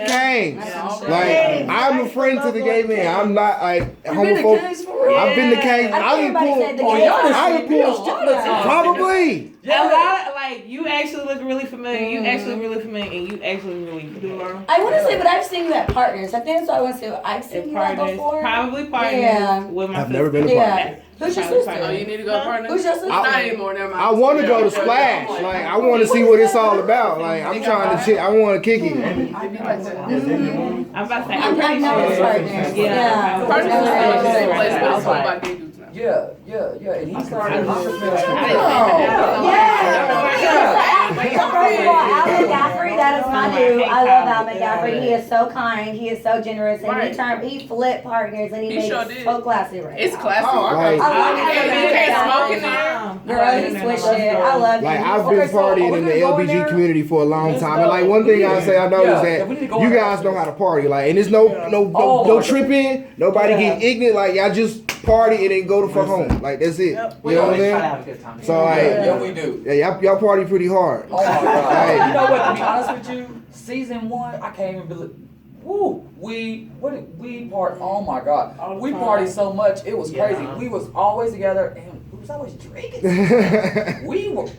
Came. Like, I'm a friend to the gay man. I'm not like homophobic. I've been the case. I done pulled probably. Yeah, a lot, like, you actually look really familiar. You actually look really familiar, and you actually really do. I want to say, but I've seen you at Partners. I think that's what I want to say. I've seen you at before. Probably Partners with my sister. I've never been to Partners. Who's your sister? Oh, you need to go to Partners? Who's your sister? Not anymore, never mind. I want to go to Splash. Like, I want to see what it's all about. Like, I'm trying to I want to kick it. I'm about to say, I'm pretty sure. Partners. Yeah. Partners is still the same place, but it's all about gay dudes now. Yeah, and he started. First of all, Al McGaffrey, that is my dude. I love Al McGaffrey. He is so kind. He is so generous, and he flipped Partners, and he made it so classy right It's now. classy. I love You can't smoke in there. Girl, he switched it. I love you. Like, I've been partying in the LBG community for a long time, and like one thing I say I know is that you guys know how to party. Like, and there's no tripping, nobody get ignorant. Like, y'all just party and then go to fuck home. Like, that's it. You know what I'm saying? So like, Yeah, we do. Yeah, y'all party pretty hard. Oh my God. You know what? To be honest with you, season 1, I can't even believe. Woo! We part. Oh my God! We partied so much, it was crazy. We was always together, and we was always drinking. We were,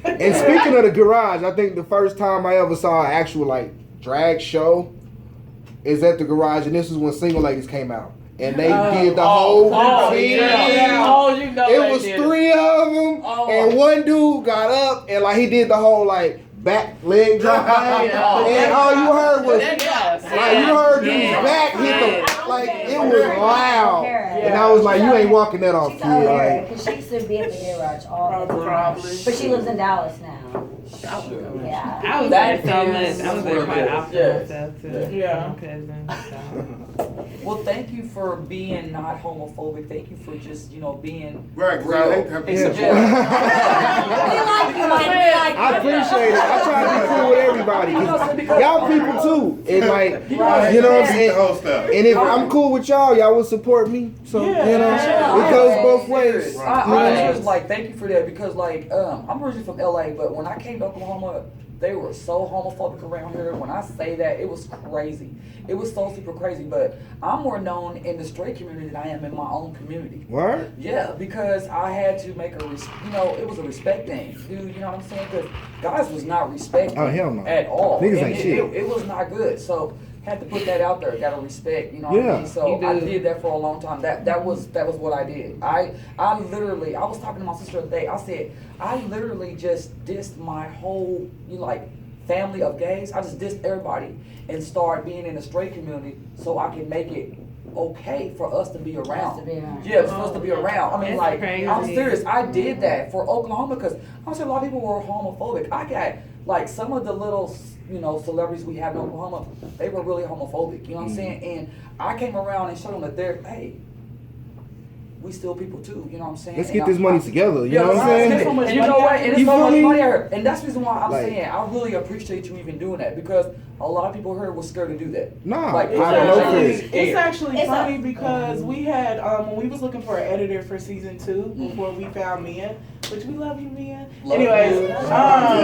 And speaking of the garage, I think the first time I ever saw an actual like drag show is at the garage, and this is when Single Ladies came out. And they did the whole routine. It was 3 of them, and one dude got up and like he did the whole like back leg drop thing, and all you heard was like you heard his back hit the like it was loud, and I was like, you ain't walking that off, kid. Like, because she used to be at the Garage all the time, but she lives in Dallas now. Yeah, I was there so much. I was there quite often myself too. Yeah, my cousin. So. Well, thank you for being not homophobic. Thank you for just being right. Real. I appreciate it. I try to be cool with everybody. Cause y'all people too. And like, you know what I'm saying? And if I'm cool with y'all would support me. So, it goes both ways. I was like, thank you for that because like, I'm originally from LA, but when I came to Oklahoma, they were so homophobic around here. When I say that, it was crazy. It was so super crazy, but I'm more known in the straight community than I am in my own community. What? Yeah, because I had to make it was a respect thing, dude. You know what I'm saying? Because guys was not respected at all. Niggas ain't shit. It was not good. So had to put that out there. Got to respect. You know what I mean? So I did that for a long time. That was what I did. I literally, I was talking to my sister the other day. I said I literally just dissed my whole family of gays. I just dissed everybody and started being in the straight community so I can make it okay for us to be around. Yeah, for us to be around. I mean, like, crazy. I'm serious. I did that for Oklahoma because I said a lot of people were homophobic. I got like some of the little celebrities we have in Oklahoma, they were really homophobic. You know what I'm saying? And I came around and showed them that hey, we still people too, you know what I'm saying? Let's get this money together, you know what I'm saying? And you know what? And it's so much money here. And that's the reason why I'm saying I really appreciate you even doing that because a lot of people here were scared to do that. Nah, it's actually funny because we had, when we was looking for an editor for season 2 before we found Mia, which we love you, Mia. Anyways, shout out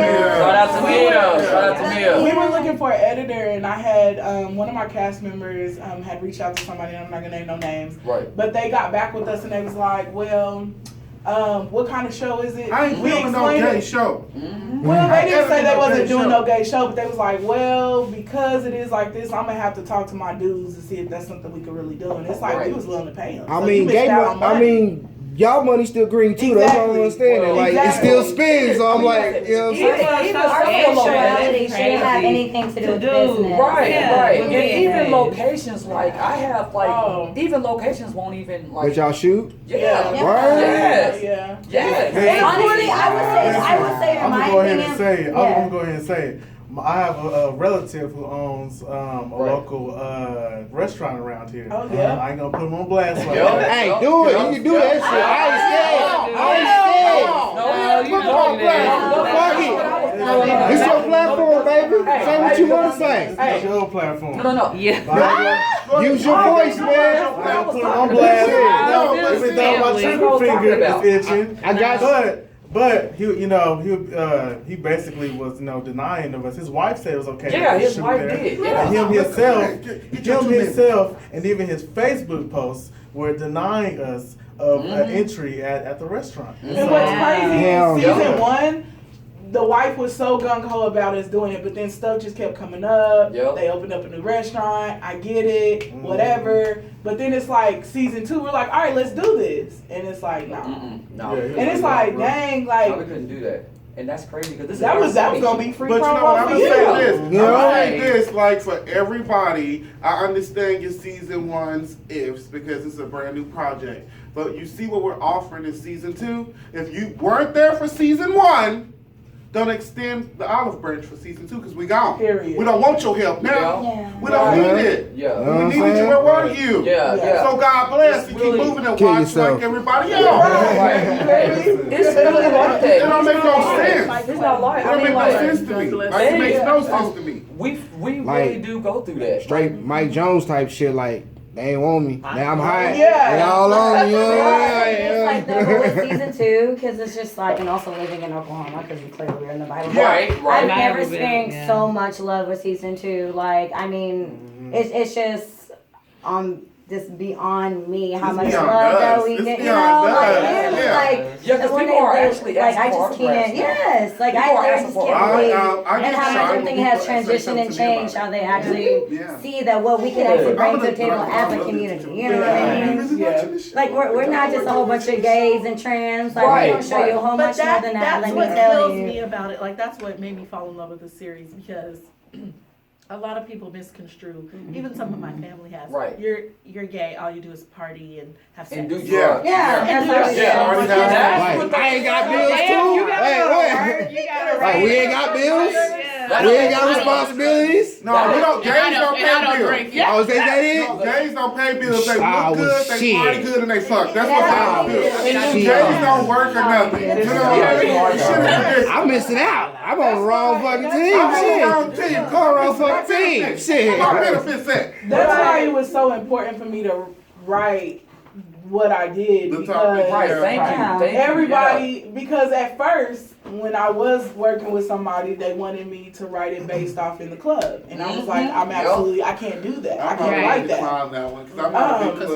to Mia. Shout out to Mia. We were looking for an editor, and I had one of my cast members had reached out to somebody. And I'm not gonna name no names, right? But they got back with us, and they was like, "Well, what kind of show is it?" I ain't doing no gay show. Mm-hmm. Well, they didn't say they wasn't doing no gay show, but they was like, "Well, because it is like this, I'm gonna have to talk to my dudes to see if that's something we could really do." And it's like we was willing to pay them. I mean, y'all money still green too. That's what I'm understanding. Like it still spins. So I'm like, you know what I'm saying? Our sexuality shouldn't have anything to do with business. Right. And even locations, like I have, even locations won't even like. But y'all shoot? Yeah. Yes. Honestly, I would say in my opinion. I'm gonna go ahead and say it. I have a relative who owns a local restaurant around here. Oh, yeah. I ain't gonna put him on blast. Hey, do it. You can do that shit. I ain't scared. Fuck it. It's your platform, baby. Say what you want to say. It's your platform. No. Yeah. Use your voice, man. I'm gonna put him on blast. Even though my trigger finger is itching. I got you. But he basically was denying of us. His wife said it was okay. Yeah, his wife did. Yeah. And him himself, and even his Facebook posts were denying us of entry at the restaurant. And what's crazy, season 1, the wife was so gung-ho about us doing it, but then stuff just kept coming up. Yep. They opened up a new restaurant. I get it, whatever. But then it's like season 2, we're like, all right, let's do this. And it's like, no. No. And it's like, dang, like. No, we couldn't do that. And that's crazy because that was gonna be free promo. But I'm gonna say this, like for everybody, I understand your season 1's ifs because it's a brand new project. But you see what we're offering in season 2? If you weren't there for season 1, don't extend the olive branch for season 2 because we gone. Period. We don't want your help now. Yeah. We don't need it. Yeah. We needed you. Where were you? Yeah. So God bless. You really keep moving and watch like everybody else. It's really like that. It don't make no sense. It's not like It don't make no sense to me. Like it makes no sense to me. We really do go through that. Straight Mike Jones type shit. Like they ain't want me. Now I'm high. Yeah. They all on me. It's like that with season 2, because it's just like, and also living in Oklahoma, because clearly we're in the Bible. Right. I've never experienced so much love with season 2. Like, I mean, it's just just beyond me how much love that we get. You know, because people are actually like I asking just for can't. Yes, like I just can't believe and how much everything has transitioned and changed. How they actually see that what we can actually bring to the table as a community. You know what I mean? Like we're not just a whole bunch of gays and trans. Like we're gonna show you a whole much more than that. That's Let me what tell kills you. me about it. Like that's what made me fall in love with the series because. A lot of people misconstrue. Even some of my family has. Right. You're gay. All you do is party and have sex. And do drugs. Yeah. I ain't got bills too. Wait. We ain't got bills. We ain't got responsibilities. No, we don't. Gays don't pay bills. Oh, is that it? No, gays don't pay bills. They look good, they party good, and they fuck. That's what gays do. Gays don't work or nothing. You know, I'm missing out. I'm on the wrong fucking team. I'm on the wrong Shit. team. Go wrong fucking team. Shit. My benefits at. That's why it was so important for me to write what I did because Thank you. Everybody, because at first when I was working with somebody, they wanted me to write it based off in the club, and I was like, I can't do that. I can't write that.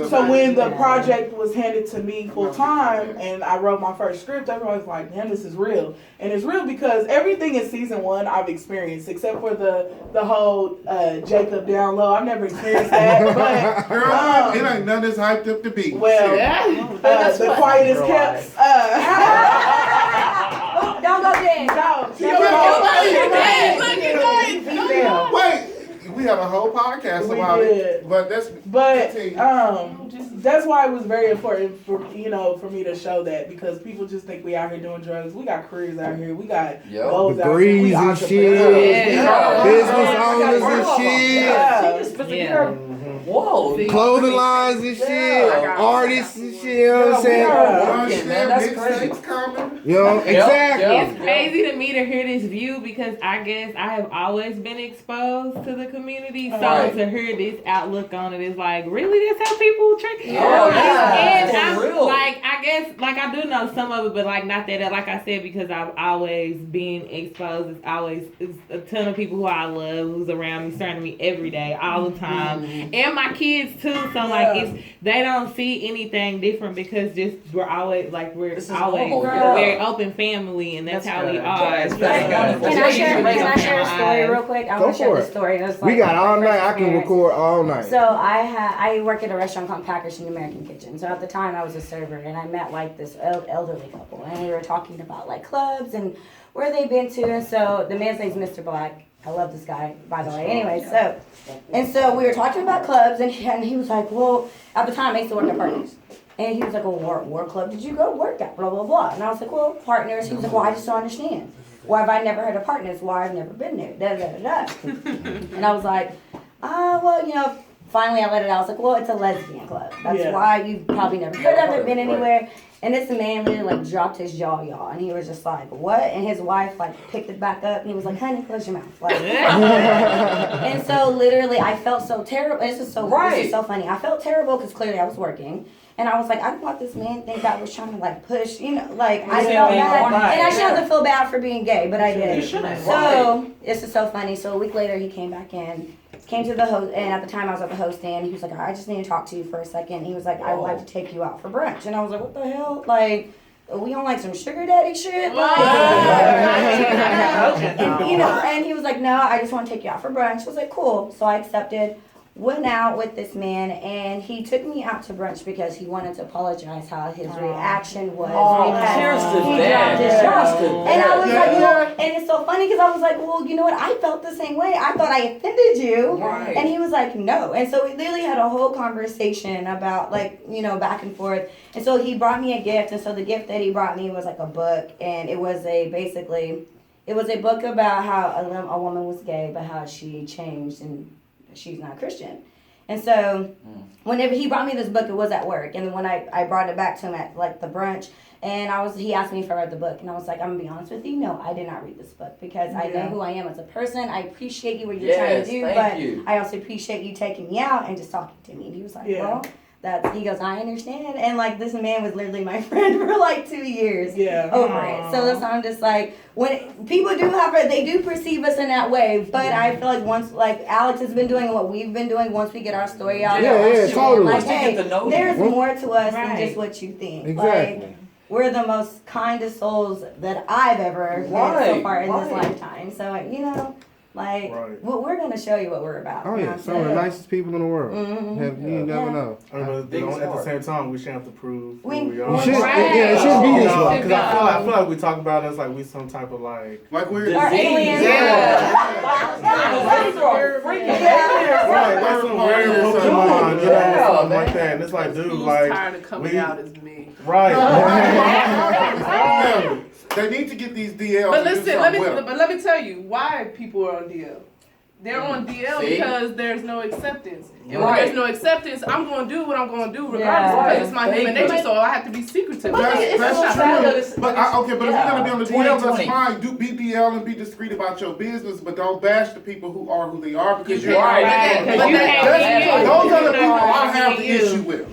So when the project was handed to me full time, and I wrote my first script, everyone was like, "Damn, this is real." And it's real because everything in season 1 I've experienced, except for the whole Jacob down low. I've never experienced that, but girl, it ain't none as hyped up to be. Well, the quietest kept. Don't go there. Wait, we had a whole podcast about it, but that's why it was very important for me to show that, because people just think we out here doing drugs. We got careers out here. We got goals out here. We and shit. Business owners and shit. Whoa. Clothing lines and shit. Artists and shit. You know what I'm saying? That's crazy. You know, exactly. It's crazy to me to hear this view because I guess I have always been exposed to the community. So to hear this outlook on it is like, really? That's how people treat? And I'm like, I guess, like I do know some of it, but like not that, like I said, because I've always been exposed. It's a ton of people who I love, who's around me, surrounding me every day, all the time. And my kids too. So like they don't see anything different because we're always very open family, and that's how we are. Can I share a story real quick? I want to share the story. We got all night. I can record all night. So I work at a restaurant called Packers in the American Kitchen. So at the time I was a server, and I met like this elderly couple, and we were talking about like clubs and where they've been to. And so the man's name's Mr. Black. I love this guy, by the way. Anyway, so we were talking about clubs, and he was like, well, at the time I used to work at Partners. And he was like, well, what club did you go work at? Blah, blah, blah. And I was like, well, Partners. He was like, well, I just don't understand. Why have I never heard of Partners? Why I've never been there? Da, da, da, da. And I was like, well, finally I let it out. I was like, well, it's a lesbian club. That's why you've probably never heard of it, been anywhere. And this man literally like dropped his jaw, y'all, and he was just like, "What?" And his wife like picked it back up, and he was like, "Honey, close your mouth." Like, and so literally, I felt so terrible. This is so funny. I felt terrible because clearly I was working. And I was like, I didn't want this man think I was trying to like push, you know, like I felt bad. And I shouldn't feel bad for being gay, but I did. So this is so funny. So a week later, he came back in, came to the host, and at the time I was at the host stand. He was like, I just need to talk to you for a second. He was like, I would like to take you out for brunch. And I was like, what the hell? Like, we on like some sugar daddy shit? Like, and, you know, and he was like, no, I just want to take you out for brunch. I was like, cool. So I accepted. Went out with this man, and he took me out to brunch because he wanted to apologize how his reaction was. Cheers to he that. dropped his jaw. And I was like, well, and it's so funny because I was like, well, you know what? I felt the same way. I thought I offended you. Right. And he was like, no. And so we literally had a whole conversation about like, you know, back and forth. And so he brought me a gift. And so the gift that he brought me was like a book. And it was a book about how a woman was gay, but how she changed and she's not Christian. And so whenever he brought me this book, it was at work. And then when I brought it back to him at like the brunch, and he asked me if I read the book. And I was like, I'm going to be honest with you, no, I did not read this book because I know who I am as a person. I appreciate you what you're trying to do, but I also appreciate you taking me out and just talking to me. And he was like, well, he goes, I understand. And like this man was literally my friend for like 2 years over it. So that's why I'm just like, when people do they do perceive us in that way. But I feel like once, like Alex has been doing what we've been doing, once we get our story out, totally. Like, hey, there's more to us than just what you think. Exactly. Like, we're the most kindest souls that I've ever met so far in this lifetime. So, you know, like, we're going to show you what we're about. Oh, yeah. Some of the nicest people in the world. You never know. At the same time, we shouldn't have to prove who we are. It shouldn't be this way. Because I feel like we talk about it as like we some type of like we're aliens. Like some weird Pokemon, you know, something like that. And it's like, dude, like, tired of coming out as me. Right. They need to get these DLs. But listen, let me tell you why people are on DL. They're on DL because there's no acceptance. And when there's no acceptance, I'm going to do what I'm going to do regardless because it's my human nature, so I have to be secretive. That's true. But if you're going to be on the DL, that's fine. Be DL and be discreet about your business, but don't bash the people who are who they are because you're right. Those are the people I have the issue with.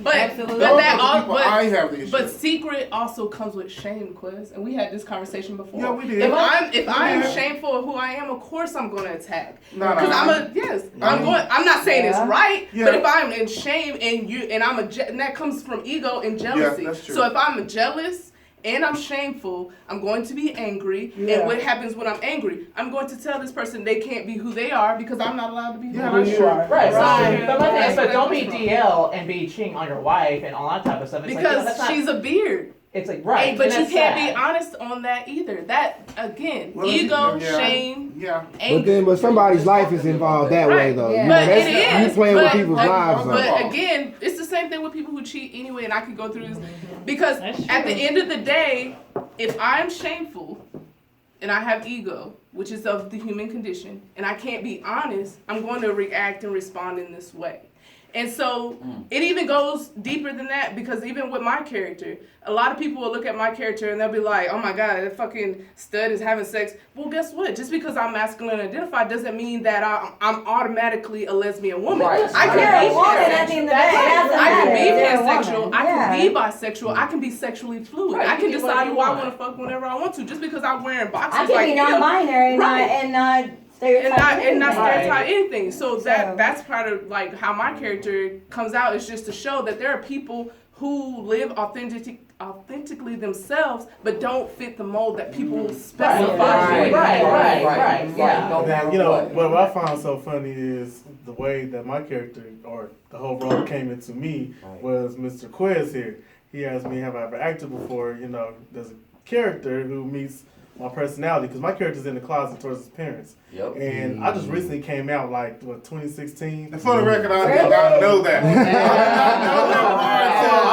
But secret also comes with shame, Quiz, and we had this conversation before. Yeah, we did. If I'm shameful of who I am, of course I'm going to attack. Because I'm not saying it's right, but if I'm in shame and that comes from ego and jealousy. That's true. So if I'm jealous and I'm shameful, I'm going to be angry. And what happens when I'm angry? I'm going to tell this person they can't be who they are because I'm not allowed to be who that's true. Right. But don't be DL and be cheating on your wife and all that type of stuff. It's because she's a beard. It's like, right. But you can't be honest on that either. That, again, ego, shame, anger. But somebody's life is involved that way, though. Yeah. But it is. You playing with people's lives. But again, it's the same thing with people who cheat anyway, and I could go through this. Because at the end of the day, if I'm shameful and I have ego, which is of the human condition, and I can't be honest, I'm going to react and respond in this way. And so it even goes deeper than that because even with my character, a lot of people will look at my character and they'll be like, oh my God, that fucking stud is having sex. Well, guess what? Just because I'm masculine identified doesn't mean that I'm automatically a lesbian woman. Right. I can be pansexual. I can be bisexual. I can be sexually fluid. I can decide who I want to fuck whenever I want to. Just because I'm wearing boxers. I can be non-binary and not stereotype anything. So that's part of like how my character comes out is just to show that there are people who live authentically themselves, but don't fit the mold that people specify. Right. You know, what I found so funny is the way that my character or the whole role came into me was Mr. Quiz here. He asked me, have I ever acted before? You know, there's a character who meets my personality because my character's in the closet towards his parents. Yep. And I just recently came out like 2016. And for the record, I did not know that.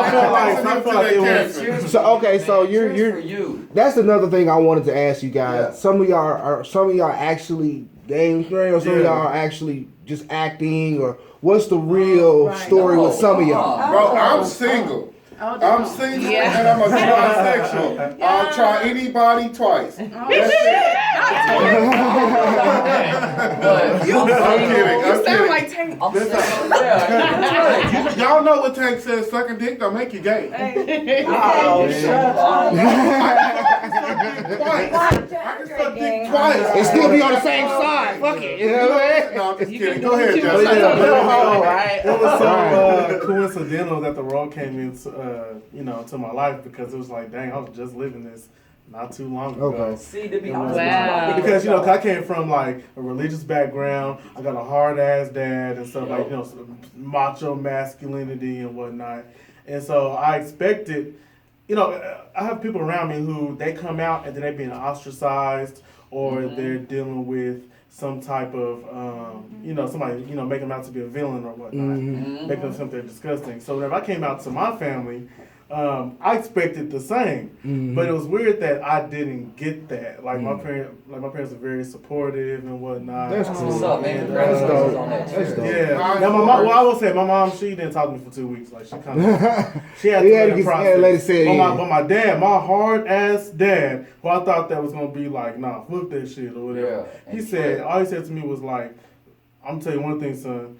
I feel like it was. So you're that's another thing I wanted to ask you guys. Yeah. Some of y'all actually game straight, or some of y'all are actually just acting, or what's the real story with some of y'all? Bro, I'm single. I'm single and I'm a trisexual. I'll try anybody twice. That's it. I'm kidding. You sound like Tank. Y'all know what Tank says, sucking dick don't make you gay. Oh, shut up. Twice. It still be on the same side. Fuck it. You know what I mean? No, I'm just kidding. Go ahead, Justin. It was so coincidental that the role came into, to my life because it was like, dang, I was just living this not too long ago. Okay. See, to be honest, because I came from like a religious background. I got a hard ass dad and stuff like some macho masculinity and whatnot. And so I expected, I have people around me who they come out and then they're being ostracized or they're dealing with some type of, somebody, make them out to be a villain or whatnot, make them something disgusting. So whenever I came out to my family, I expected the same, but it was weird that I didn't get that. Like my parents are very supportive and whatnot. That's cool. What's up, man? That's dope. That's dope. Yeah. Now I will say my mom, she didn't talk to me for 2 weeks. Like she kind of, she had to let it process. But my dad, my hard ass dad, who I thought that was gonna be like, nah, fuck that shit or whatever. Yeah. All he said to me was like, I'm gonna tell you one thing, son.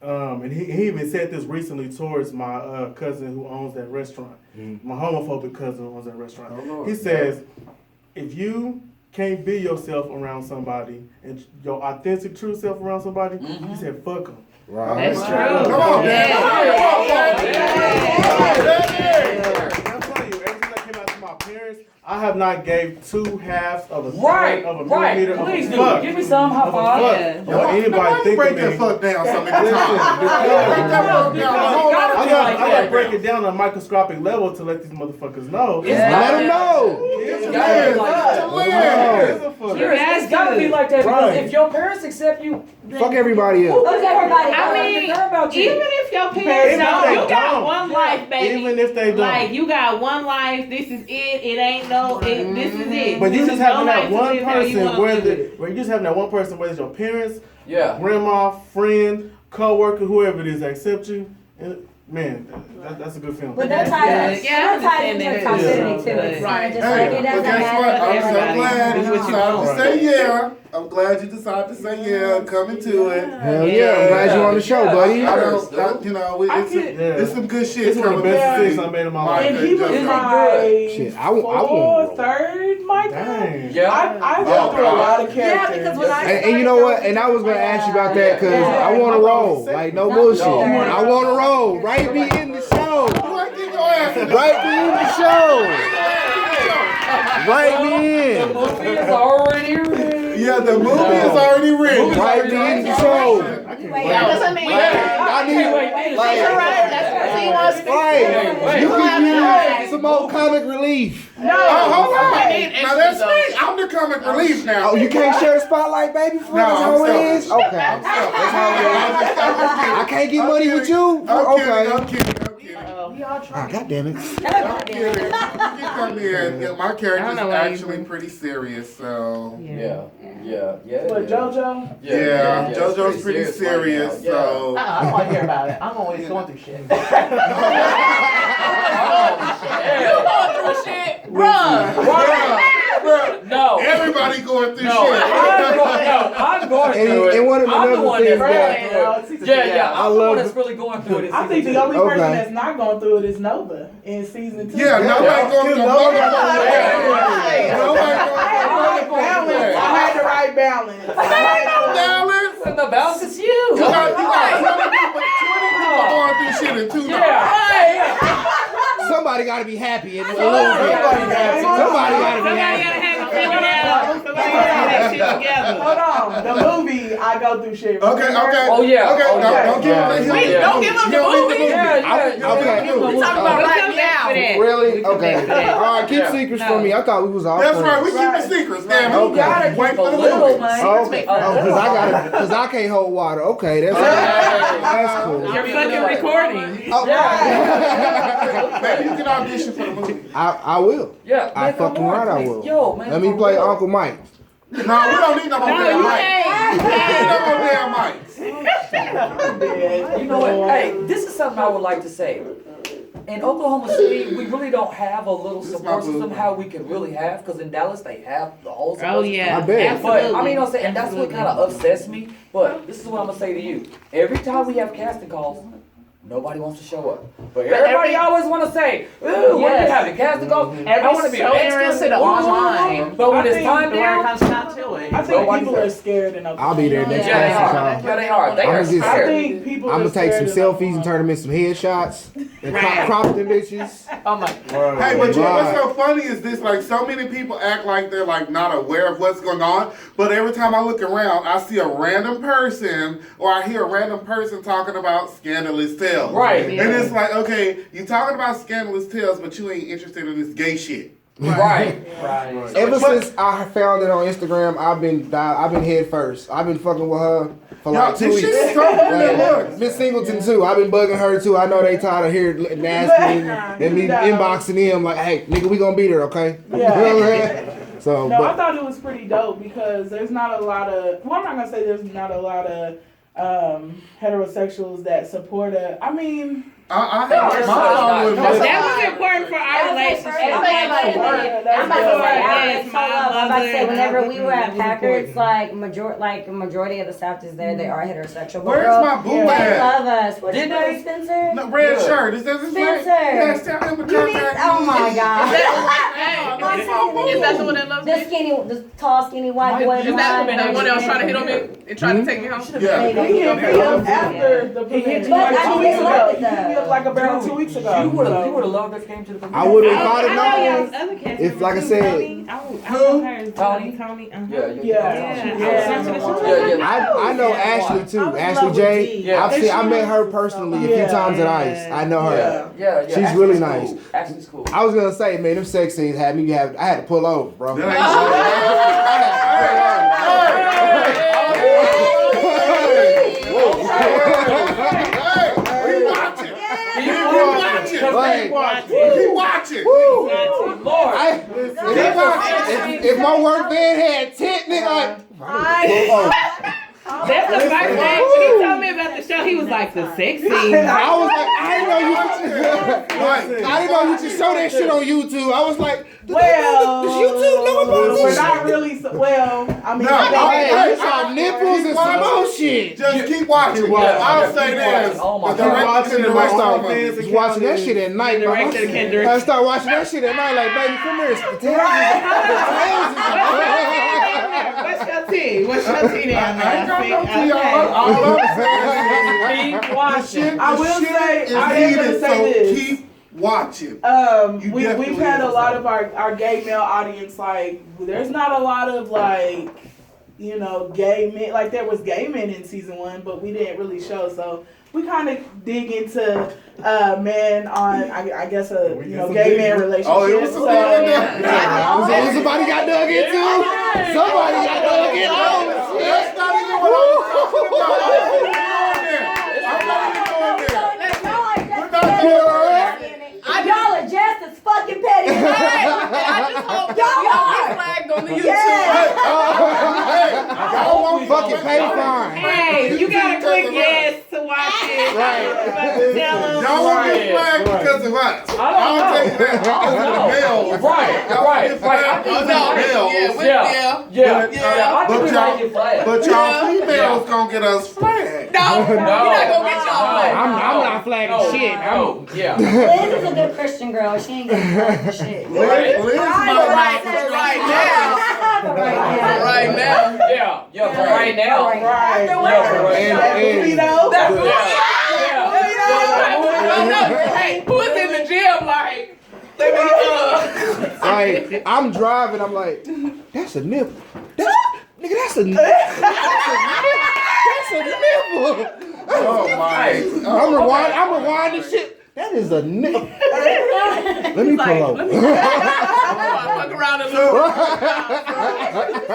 And he even said this recently towards my cousin who owns that restaurant. My homophobic cousin who owns that restaurant. He says, if you can't be yourself around somebody and your authentic true self around somebody, he said, fuck them. Right. That's true. Come on, man. I'm telling you, everything that came out to my parents, I have not gave 2/2 of a third of a millimeter of Please a do. fuck. Give me some high five. Or anybody think break of that me. fuck down so many times. I gotta break it down on a microscopic level to let these motherfuckers know. Let them know. It's gotta be like that because if your parents accept you, Fuck everybody else. Who's everybody? I mean, even if your parents don't, you got one life, baby. Even if they don't. Like, you got one life, this is it, it ain't this is it. But you just having that one life to live how you person, wanna live it. where you just having that one person, whether it's your parents, grandma, friend, co-worker, whoever it is that accept you, and, man, that's a good feeling. But that's tied into toxicity too. It's kind of just like it doesn't matter. I'm so glad you decided to say yeah. I'm glad you decided to say yeah. I'm coming to it. Hell yeah, I'm glad you're on the show, buddy. It's some good shit. It's one of the best decisions I made in my life. And he was Shit, I third Myke. Dang. Yeah. I go through a lot of characters. Yeah, because when and you know what? And I was gonna ask you about that because I want to roll. Like no bullshit. I want to roll. Write me in the show. Write me in the show. Write me in. The movie is already written. Yeah, the movie is already written. Write me in the show. That doesn't mean I need. You can use some old comic relief. No, hold on. Now that's me. I'm the comic relief now. Oh, you can't share the spotlight, baby? For that's how it is? Okay. That's how it is. I can't get money with you? Okay. I'm kidding. God damn it. I'm kidding. You come in. Yeah, my character's actually pretty serious, so. Yeah. But JoJo? Yeah, JoJo's pretty serious, I so. don't want to hear about it. I'm always going through shit. You going through shit? Bruh. No. Everybody going through shit. I'm going through it. And one of the I'm the other one things that's that I'm the one that's really going through it. I think the only person that's not going through it is Nova in season 2. Yeah, nobody going through it. I had the right balance. Balance. And the balance is you. You got 20 people going through shit in 2 days. somebody got to be happy in a little bit. Somebody got to be happy. Hold on. The movie, I go through shit. Okay. Oh, yeah. Okay, don't give him the Wait, don't give him the movie. Okay. We talking about right now. Really? Okay. All right, keep secrets from me. I thought we was all That's friends. right. We keep the secrets. Damn, You gotta keep a little, man. Okay. Because I can't hold water. Okay, that's cool. You're fucking recording. Maybe you can audition for the movie. I will. Yeah. I fucking right I will. Yo, man. Let me play Uncle Myke. No, we don't need no more damn mics. We don't need no more damn mics. You know what? Hey, this is something I would like to say. in Oklahoma City, we really don't have a little This support my boo. system how we could really have, because in Dallas they have the whole support Oh system. yeah, I bet. But absolutely. I mean, I'm saying, and that's what kind of upsets me. But this is what I'm gonna say to you: every time we have casting calls, nobody wants to show up. But everybody always want to say, "Ooh, what are you having casting calls? I want to be an extra." online. But when I it's think time When it down, comes down to it. I think Nobody's people there. are scared in Oklahoma. I'll be there next yeah, they casting are. call. Yeah, they are. They I'm are just- I scared. think people I'm are gonna take some scared in selfies and Oklahoma. turn them into some headshots and Right. crop them bitches. Oh my. Hey, but you know what's Right. so funny is this, like, so many people act like they're, like, not aware of what's going on, but every time I look around, I see a random person, or I hear a random person talking about Scandalous Tales. Right. And it's like, okay, you talking about Scandalous Tales, but you ain't interested in this gay shit. Right. Ever since I found it on Instagram, I've been head first. I've been fucking with her for like 2 this weeks. shit is so good. Miss Singleton too. I've been bugging her too. I know they tired of hearing nasty and me inboxing him like, hey, nigga, we gonna beat her, okay? Yeah. You know what I'm saying? So, No, I but thought it was pretty dope because there's not a lot of. Well, I'm not gonna say there's not a lot of heterosexuals that support a. I mean, I have my own with That my- was important for our relationship. I'm about to say, whenever we were at Packers, like majority of the staff is there. They are heterosexual. But Where's girl, my boo they at? love us. What's your Didn't name, they? Spencer? No, red shirt. Is that his name? Spencer. Yes, tell him to You need, contact oh me. my god. Is that the one that loves The me? skinny, the tall, skinny white boy. Is that the one that was trying to hit on me and trying to take me home? Yeah. he hit me up after the premiere. But Like I 2 mean, weeks they ago. love it, He hit me up like about 2 weeks ago. You would have loved if it came to the premiere. I would have, if I I'd know have y'all's known. other cast If, like I members, said- Tony. I know her. Tony? Tony. I know Ashley too. Ashley J. Yeah. I met her personally a few times at ICE. I know her. Yeah. She's Ashley's really cool. nice. Ashley's cool. I was gonna say, man, them sex scenes had me. I had to pull over, bro. That ain't Keep watching. Lord. If my work van had tent, nigga, That's the first thing when he told me about the show. He was like, the sex scene. I was like, I didn't know you could show that shit on YouTube. I was like, does YouTube know about we're this not shit? really. Well, I mean, Hey, you saw nipples and some more shit. Just keep watching. I'll say this. Oh my The God. director I start can was watching that shit at night. bro. Director can direct. I start watching that shit at night, like, baby, come here. What's your tea? What's your tea down I ain't got no there? tea on. All I'm saying is Keep watching. I will say, I am gonna say so this. keep watching. We've definitely had a is. lot of our gay male audience. Like, there's not a lot of like, you know, gay men. Like, there was gay men in season 1, but we didn't really show. So we kind of dig into men on, I guess, a gay man relationship. Oh, it was so, Somebody got dug into. Somebody got dug into. That's not even what I'm talking about. I'm not even going there. Y'all are just as fucking petty. I just hope y'all get flagged on the YouTube. Y'all won't Fucking pay fine. Hey, you gotta click yes to watch it. Right. Tell them. Y'all won't get flagged because of us. I'll tell you that. Because of the males. Y'all won't get flagged because of the males. But y'all females gonna get us flagged. No, we're not gonna get y'all flagged. I'm not flagging shit. Liz is a good Christian girl. She ain't getting flagged for shit. Liz might not Right now. Right now. Right now. Hey, who is in the gym like? Like, I'm driving, I'm like, that's a nipple. That's a nipple. Oh my. I'm rewinding shit. That is a nipple. Let me pull over. Fuck around a little.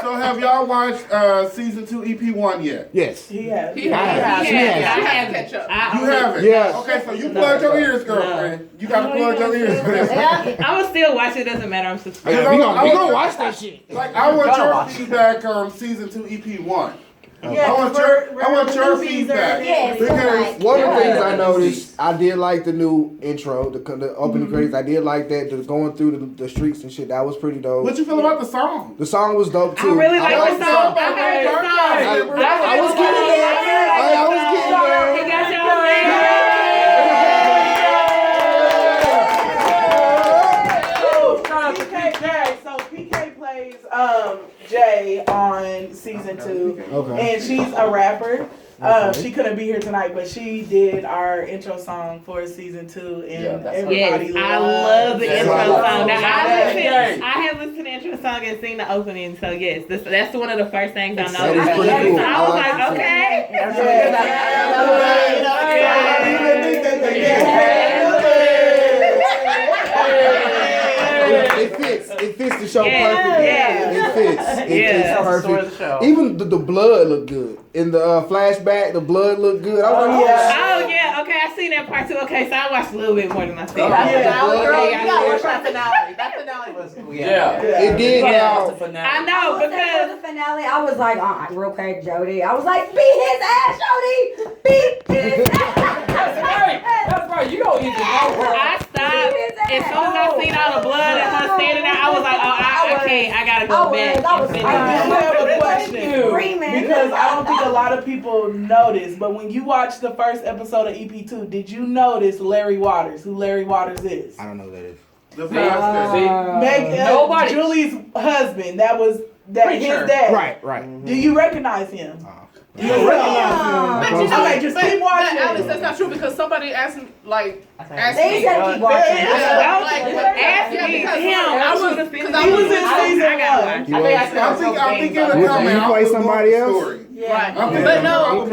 So have y'all watched season 2 EP1 yet? Yes. He has. I have to catch up. You haven't? Yes. Okay, so you plug your ears, girlfriend. You gotta plug your ears for this. I will still watch it. Doesn't matter. I'm subscribed. We gonna watch that shit. Like, I want your feedback on season 2 EP1. Yeah, I want your feedback. Yes, Because one of the things I noticed, I did like the new intro, the opening credits. I did like that, the going through the streets and shit. That was pretty dope. what you feel about the song? The song was dope too. I really like like the the song. song. I heard the song. I was getting there. I was getting there. He got your So PK plays Jay on season 2, and she's a rapper. She couldn't be here tonight, but she did our intro song for season 2, and everybody Yes, I love the intro song. Now, Yes. I have listened to the intro song and seen the opening, so yes, that's one of the first things I That noticed. is pretty cool. I was like, okay. It fits the show perfectly. It fits perfect. Even the blood looked good. In the flashback, the blood looked good. I was like, Oh yeah, okay, I seen that part too. Okay, so I watched a little bit more than I seen. Girl, you gotta watch that finale. That finale was cool. it did now. I know because the finale, I was like, real quick, Jody. I was like, beat his ass, Jody. Beat his ass. That's right. You don't even know her. I stopped as soon as I seen all the blood and her standing there. I was like, I gotta go back. I do have a question because I don't think a lot of people notice, but when you watch the first episode of EP2, did you notice Larry Waters, who Larry Waters is? I don't know who that is. Nobody. Julie's husband. His dad. Right. Do you recognize him? But you know, Okay, just keep watching. Alex, that's not true because somebody asked me, asked They me. said keep watching. Ask me him. He was in season 1. I think it'll come out. You play somebody else? Right. But no.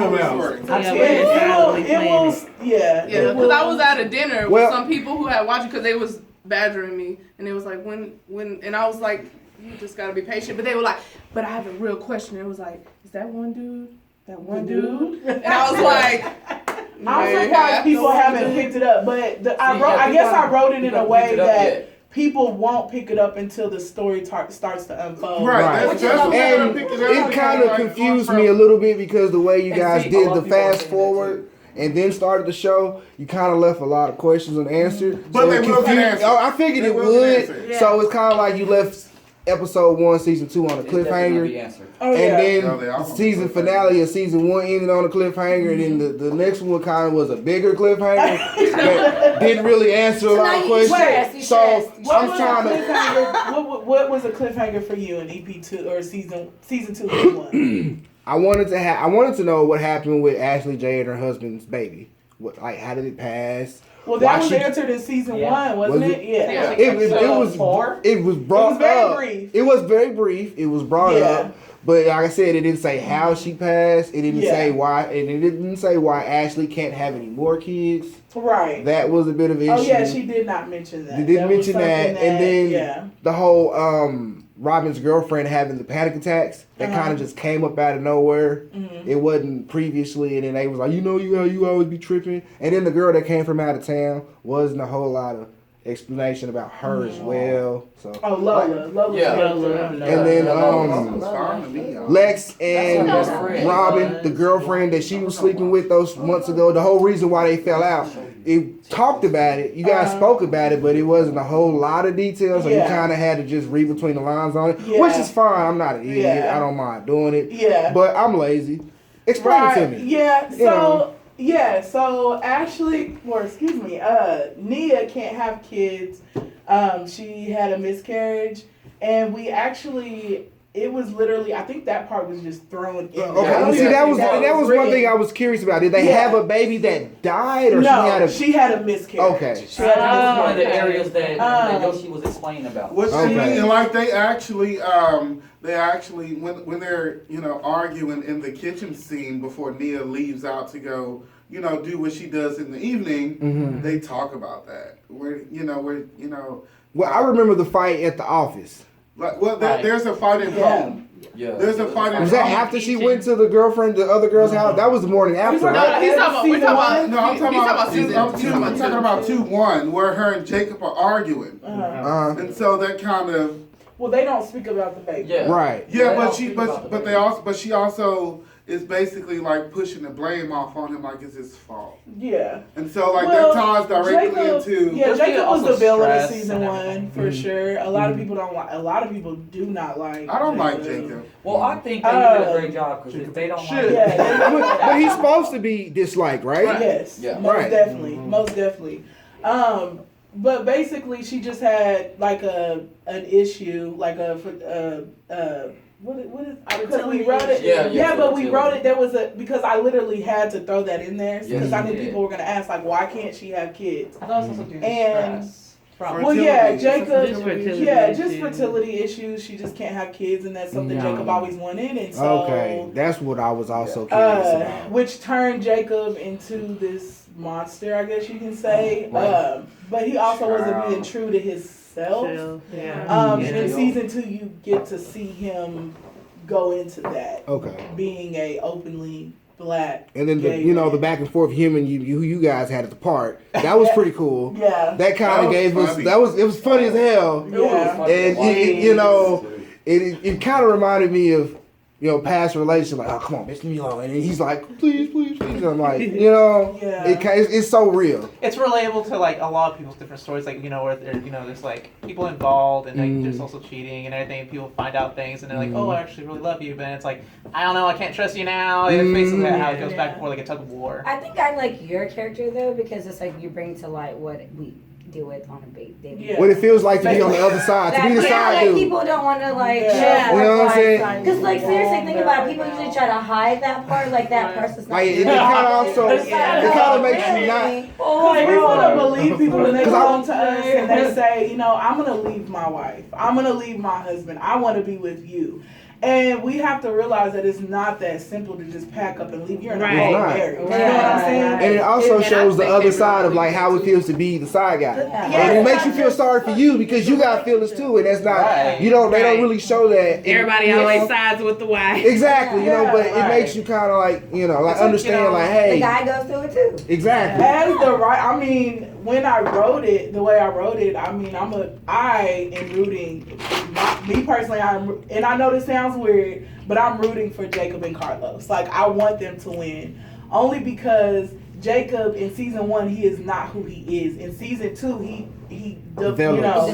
Yeah, because I was at a dinner with some people who had watched it because they was badgering me, and they was like, when, and I was like, you just gotta be patient. But they were like, but I have a real question. It was like, is that one dude? That one dude? And I was like, I'm surprised people haven't picked it up, but I guess I wrote it in a way that people won't pick it up until the story starts to unfold. Right. And it kind of confused me a little bit because the way you guys did the fast forward and then started the show, you kind of left a lot of questions unanswered. But they will get answered. I figured it would. So it's kind of like you left episode 1, season 2 on a cliffhanger. And then the season finale of season 1 ended on a cliffhanger, and then the next one kind of was a bigger cliffhanger that didn't really answer a lot of questions. So I'm trying to. What was a cliffhanger for you in EP2 or season 2 1? I wanted to know what happened with Ashley J and her husband's baby. How did it pass? Well, that was answered in season 1, wasn't it? Yeah. It was brought up. It was very brief. It was brought up. But like I said, it didn't say how she passed. It didn't say why, and it didn't say why Ashley can't have any more kids. Right. That was a bit of an issue. Oh yeah, she did not mention that. They didn't mention that, and then the whole Robin's girlfriend having the panic attacks that kind of just came up out of nowhere. Mm-hmm. It wasn't previously, and then they was like, you how you always be tripping. And then the girl that came from out of town wasn't a whole lot of explanation about her as well. So Lola. And then Lex and Robin, the girlfriend that she was sleeping with those months ago, the whole reason why they fell out, it talked about it. You guys spoke about it, but it wasn't a whole lot of details, so you kind of had to just read between the lines on it, which is fine. I'm not an idiot. I don't mind doing it. But I'm lazy. Explain it to me. So Ashley, Nia can't have kids. She had a miscarriage, and it was literally, I think that part was just thrown in. Okay, see, that was one thing I was curious about. Did they have a baby that died, or she had a miscarriage. Okay. She had one of the areas that Yoshi was explaining about. They actually, when they're arguing in the kitchen scene before Nia leaves out to go, do what she does in the evening, they talk about that. Well, I remember the fight at the office. There's a fight at home. Yeah. There's a fight at home. Was that after she went to the other girl's house? That was the morning after, right? I'm talking about 2-1, where her and Jacob are arguing. And so that kind of... Well, they don't speak about the baby. Yeah. Right. Yeah, but she also is basically like pushing the blame off on him like it's his fault. Yeah. And so like that ties directly into. Yeah, Jacob was the villain in season and 1 for sure. A lot of people don't like. A lot of people do not like. I don't like Jacob. Well, I think they did a great job because if they don't like him. Yeah, but he's supposed to be disliked, right? Yes. Yeah. Most definitely. Most definitely. But basically, she just had like an issue, like what is because we wrote it. Yeah, but we wrote it. There was because I literally had to throw that in there because I knew people were gonna ask like, why can't she have kids? I thought it was also due to And stress. well, yeah, Jacob, just fertility issues. She just can't have kids, and that's something Jacob always wanted. And so, okay, that's what I was also curious about. Which turned Jacob into this monster, I guess you can say. But he also wasn't being true to himself. And in season 2, you get to see him go into that. Okay. Being a openly Black. And then the back and forth human you guys had at the park. That was pretty cool. Yeah. That kind of gave us it was funny as hell. Yeah. And it kind of reminded me of past relations, like, oh, come on, bitch, leave me alone. And he's like, please, please, please. And I'm like, it's so real. It's relatable to like a lot of people's different stories, like where there's like people involved and like there's also cheating and everything. And people find out things and they're like, oh, I actually really love you, but it's like, I don't know, I can't trust you now. It's basically how it goes back and forth like a tug of war. I think I like your character though because it's like you bring to light what we deal with on a daily. What it feels like to be on the other side, to be the side dude. People don't want to like. You know what I'm saying? Because like seriously, think about it. People usually try to hide that part, like that person's not. Like it kind of also, it kind of makes you not. We want to believe people when they come to us and they say, I'm gonna leave my wife, I'm gonna leave my husband, I want to be with you. And we have to realize that it's not that simple to just pack up and leave. You're in a whole marriage. You know what I'm saying? And it also shows the other side of like how it feels to be the side guy. And it makes you feel sorry for you because you got feelings too, and that's not they don't really show that. Everybody always sides with the wife. Exactly, but it makes you kind of like understand like hey, the guy goes through it too. Exactly. When I wrote it, the way I wrote it, I am rooting. Me personally, and I know this sounds weird, but I'm rooting for Jacob and Carlos. Like I want them to win, only because Jacob in season 1 he is not who he is. In season 2 he into who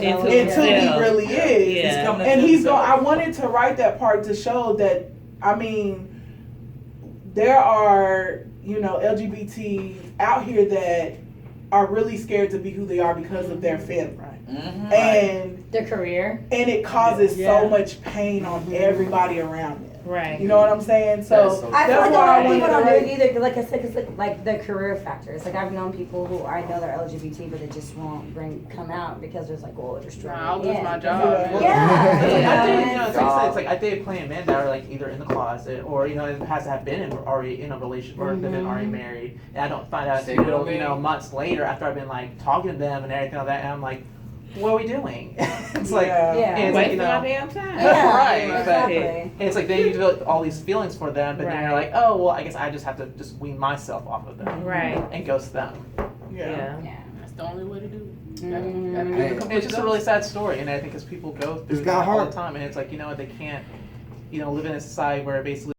he really is. Yeah. And he's going. I wanted to write that part to show that there are LGBT out here that are really scared to be who they are because of their family. And their career. And it causes so much pain on everybody around them. Right. You know what I'm saying? So I feel like that's why a lot of people don't do it either. Like I said, it's like the career factor. It's like I've known people who I know they're LGBT, but they just won't come out because there's like, well, they're struggling. I'll lose my job. It's like I dated plenty of men that are like either in the closet or it has to have been already in a relationship or they've been already married, and I don't find out until months later after I've been like talking to them and everything like that, and I'm like, what are we doing? It's like, it's like, my damn time. Right. Exactly. But it's like then you develop all these feelings for them, but then you're like, oh well, I guess I just have to just wean myself off of them, and ghost them. Yeah. That's the only way to do it. It's just a really sad story, and I think because people go through that all the time, and it's like they can't, live in a society where basically.